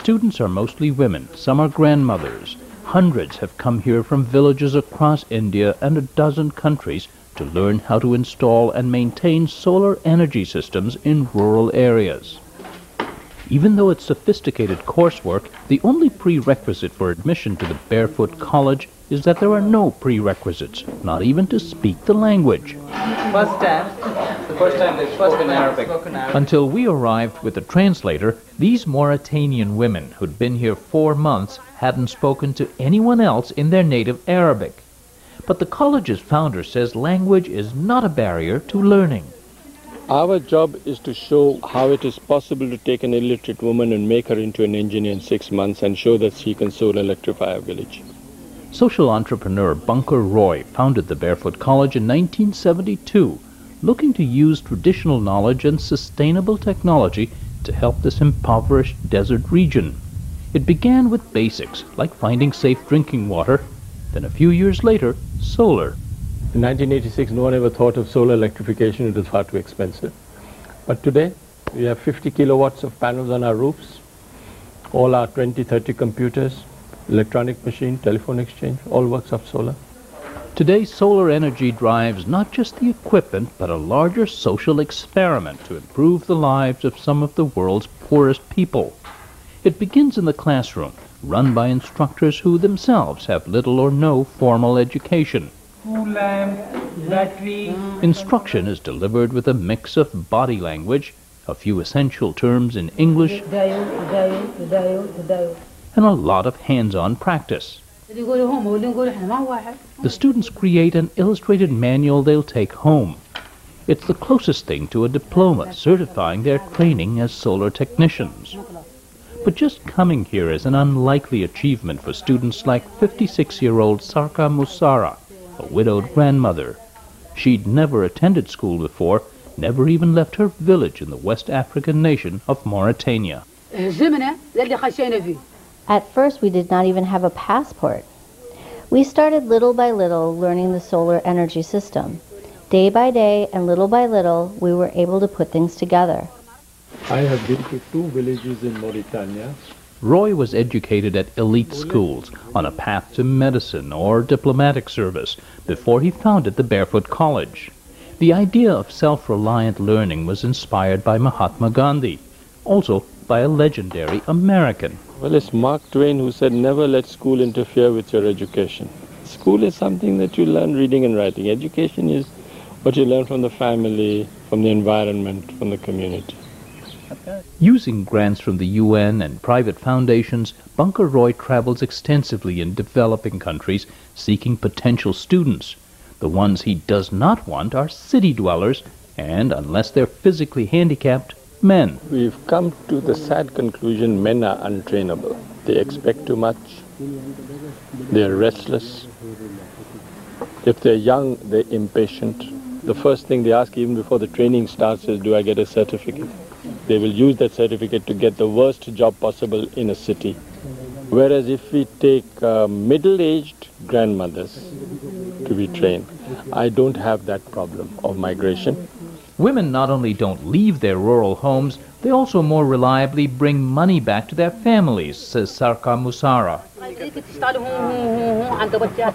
students are mostly women. Some are grandmothers. Hundreds have come here from villages across India and a dozen countries to learn how to install and maintain solar energy systems in rural areas. Even though it's sophisticated coursework, the only prerequisite for admission to the Barefoot College is that there are no prerequisites, not even to speak the language. The first time they spoke in Arabic. Until we arrived with a translator, these Mauritanian women who'd been here 4 months hadn't spoken to anyone else in their native Arabic. But the college's founder says language is not a barrier to learning. Our job is to show how it is possible to take an illiterate woman and make her into an engineer in 6 months and show that she can solar electrify a village. Social entrepreneur Bunker Roy founded the Barefoot College in 1972, looking to use traditional knowledge and sustainable technology to help this impoverished desert region. It began with basics, like finding safe drinking water, then a few years later, solar. In 1986, no one ever thought of solar electrification. It was far too expensive. But today, we have 50 kilowatts of panels on our roofs, all our 20, 30 computers, electronic machine, telephone exchange, all works off solar. Today, solar energy drives not just the equipment, but a larger social experiment to improve the lives of some of the world's poorest people. It begins in the classroom, run by instructors who themselves have little or no formal education. Instruction is delivered with a mix of body language, a few essential terms in English, and a lot of hands-on practice. The students create an illustrated manual they'll take home. It's the closest thing to a diploma certifying their training as solar technicians. But just coming here is an unlikely achievement for students like 56-year-old Sarka Musara, a widowed grandmother. She'd never attended school before, never even left her village in the West African nation of Mauritania. At first, we did not even have a passport. We started little by little learning the solar energy system. Day by day and little by little, we were able to put things together. I have been to 2 villages in Mauritania. Roy was educated at elite schools on a path to medicine or diplomatic service before he founded the Barefoot College. The idea of self-reliant learning was inspired by Mahatma Gandhi, also by a legendary American. Well, it's Mark Twain who said, never let school interfere with your education. School is something that you learn reading and writing. Education is what you learn from the family, from the environment, from the community. Using grants from the UN and private foundations, Bunker Roy travels extensively in developing countries seeking potential students. The ones he does not want are city dwellers and, unless they're physically handicapped, men. We've come to the sad conclusion men are untrainable. They expect too much. They're restless. If they're young, they're impatient. The first thing they ask even before the training starts is, do I get a certificate? They will use that certificate to get the worst job possible in a city. Whereas if we take middle-aged grandmothers to be trained, I don't have that problem of migration. Women not only don't leave their rural homes, they also more reliably bring money back to their families, says Sarka Musara.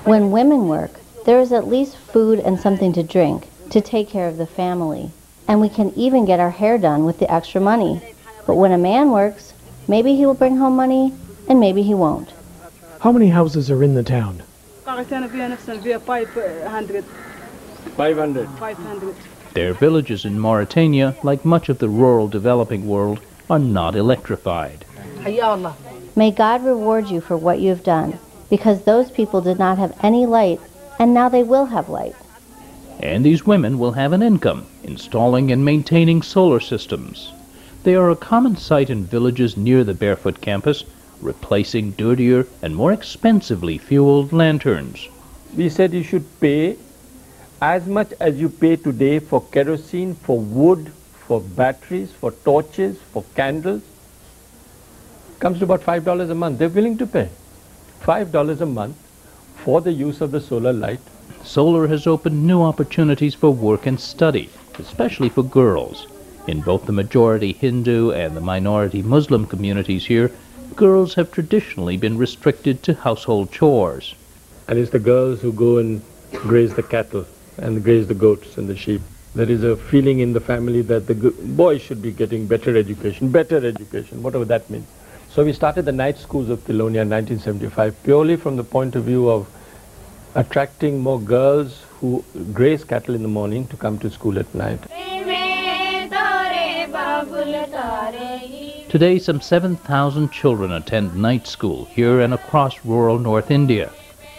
When women work, there is at least food and something to drink to take care of the family. And we can even get our hair done with the extra money. But when a man works, maybe he will bring home money, and maybe he won't. How many houses are in the town? 500. Their villages in Mauritania, like much of the rural developing world, are not electrified. May God reward you for what you have done, because those people did not have any light, and now they will have light. And these women will have an income, installing and maintaining solar systems. They are a common sight in villages near the Barefoot campus, replacing dirtier and more expensively fueled lanterns. We said you should pay as much as you pay today for kerosene, for wood, for batteries, for torches, for candles. Comes to about $5 a month. They're willing to pay $5 a month for the use of the solar light. Solar has opened new opportunities for work and study, especially for girls. In both the majority Hindu and the minority Muslim communities here, Girls have traditionally been restricted to household chores. And it's the girls who go and graze the cattle and graze the goats and the sheep. There is a feeling in the family that the boys should be getting better education, whatever that means. So we started the night schools of Kilonia in 1975 purely from the point of view of attracting more girls who graze cattle in the morning to come to school at night. Today, some 7,000 children attend night school here and across rural North India.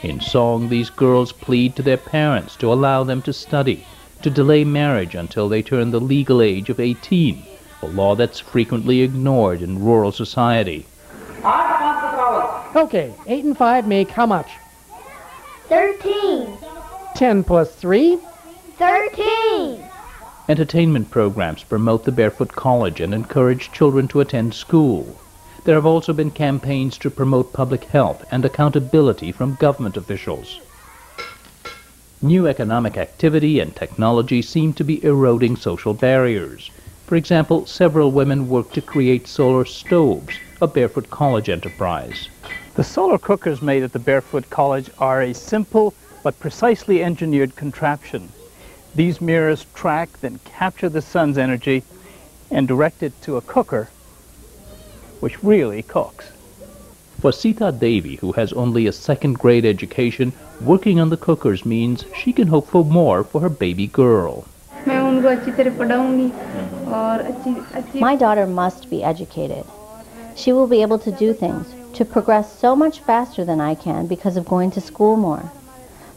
In song, these girls plead to their parents to allow them to study, to delay marriage until they turn the legal age of 18, a law that's frequently ignored in rural society. Okay, 8 and 5 make how much? 13. 10 plus 3? 13. Entertainment programs promote the Barefoot College and encourage children to attend school. There have also been campaigns to promote public health and accountability from government officials. New economic activity and technology seem to be eroding social barriers. For example, several women work to create solar stoves, a Barefoot College enterprise. The solar cookers made at the Barefoot College are a simple but precisely engineered contraption. These mirrors track, then capture the sun's energy and direct it to a cooker, which really cooks. For Sita Devi, who has only a second-grade education, working on the cookers means she can hope for more for her baby girl. My daughter must be educated. She will be able to do things, to progress so much faster than I can because of going to school more.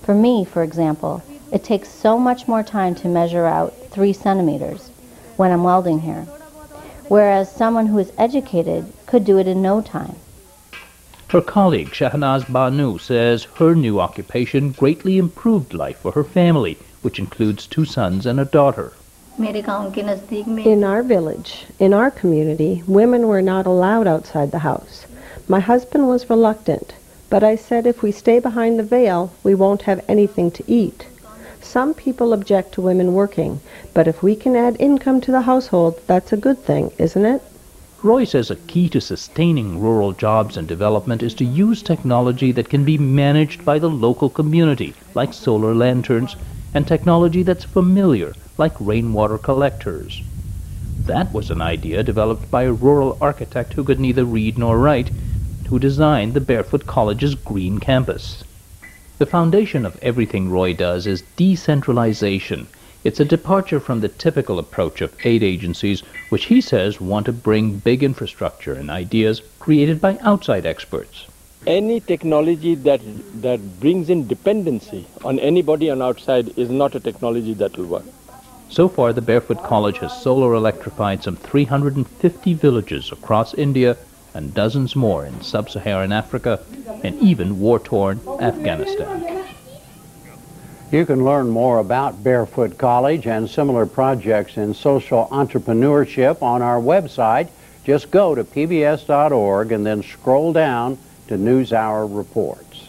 For me, for example, it takes so much more time to measure out 3 centimeters when I'm welding here, whereas someone who is educated could do it in no time. Her colleague Shahnaz Banu says her new occupation greatly improved life for her family, which includes 2 sons and a daughter. In our village, in our community, women were not allowed outside the house. My husband was reluctant, but I said if we stay behind the veil, we won't have anything to eat. Some people object to women working, but if we can add income to the household, that's a good thing, isn't it? Roy says a key to sustaining rural jobs and development is to use technology that can be managed by the local community, like solar lanterns, and technology that's familiar, like rainwater collectors. That was an idea developed by a rural architect who could neither read nor write, who designed the Barefoot College's green campus. The foundation of everything Roy does is decentralization. It's a departure from the typical approach of aid agencies, which he says want to bring big infrastructure and ideas created by outside experts. Any technology that brings in dependency on anybody on outside is not a technology that will work. So far, the Barefoot College has solar electrified some 350 villages across India and dozens more in sub-Saharan Africa and even war-torn Afghanistan. You can learn more about Barefoot College and similar projects in social entrepreneurship on our website. Just go to pbs.org and then scroll down to NewsHour reports.